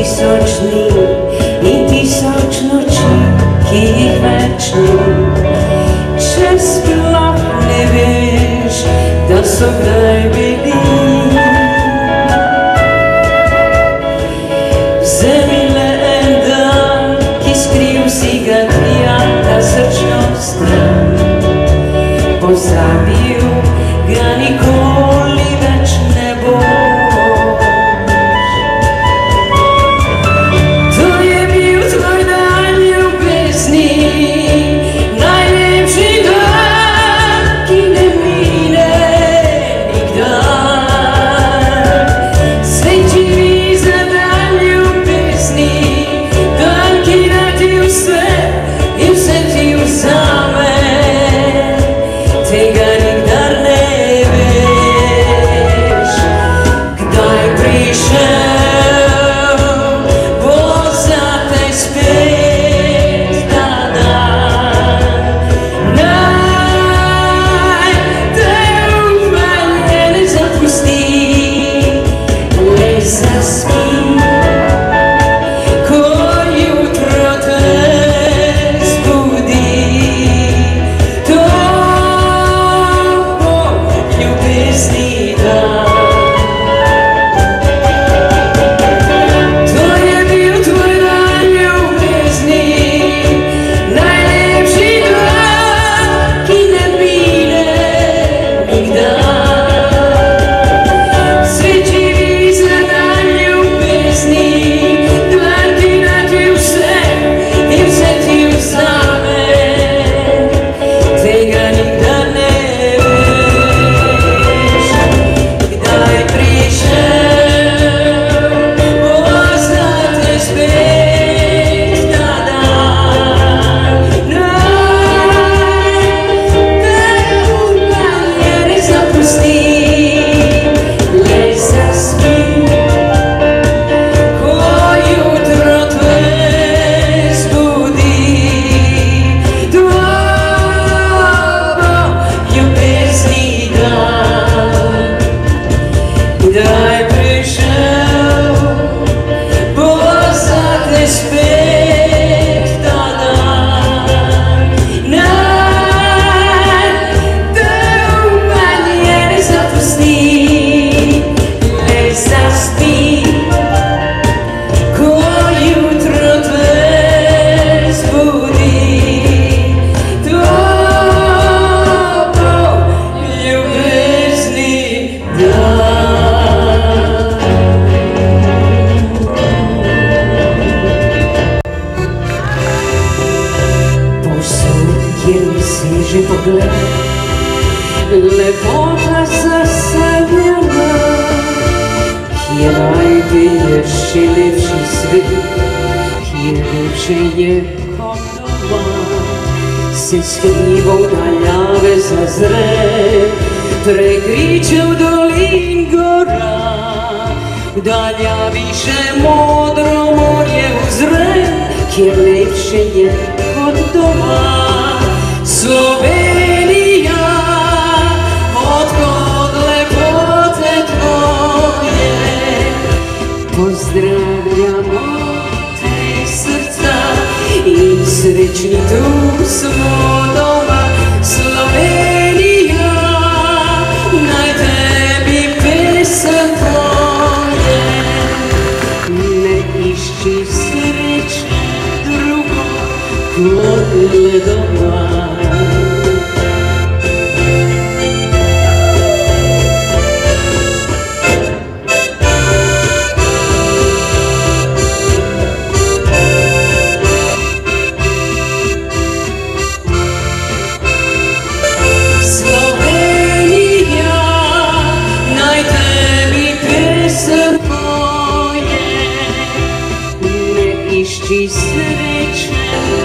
tisočný i tisoč nočí, kým je večný. Čas byla, nevíš, da som najbyli. V zemi len dan, ki skriju si ga tija, ta srčnost nam. Pozabil ga nikoli več ne boš. To je bil tvoj dan ljubezni, najlepši dan, ki ne mine nikdar. Svet živi za dan ljubezni, dan, ki dati vse in vse ti vzame. Tega nikdar ne veš, kdaj prišel bo zate spet ta dan. Naj te upanje ne zapusti, le zaspi, ko jutro te zbudi. Lepota zasanjana, kje najlepši, lepši svet, kje lepše je kot doma. Se skriva v daljave zazre, prekriče v dolin gora, v daljavi še modro morje uzre, kje lepše je kot doma. Slovenija, odkod lepote tvoje, pozdravljamo te srca in srečni tu smo doma. Slovenija, naj tebi pesem poje, ne išči sreče drugo kot le doma. Išči sreće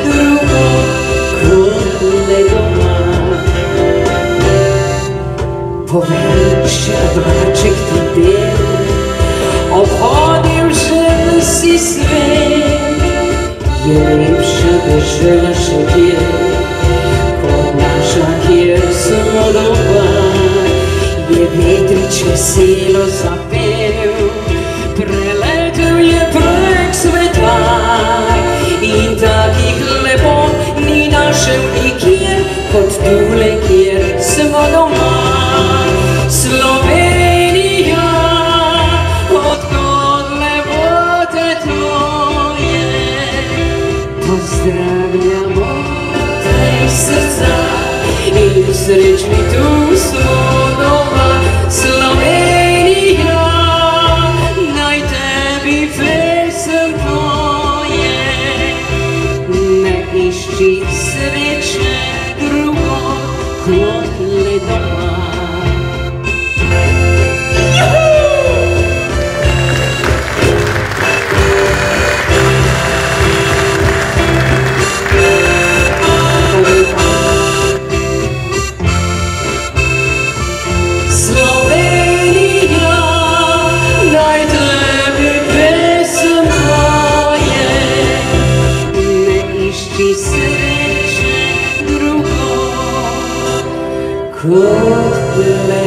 drugo kot le doma. Povejši, braček ti del, obhodil že si svet. Je lepša dežela še kje, kot naša, kjer smo doma. Je vetrič veselo zapel, preletel je prek od tule, kjer smo doma. Slovenija, odkot lepote tvoje, pozdravljamo te iz srca in srečni tu smo doma. Slovenija, naj tebi pesem poje, ne išči sreče drugo kot le doma. Kot le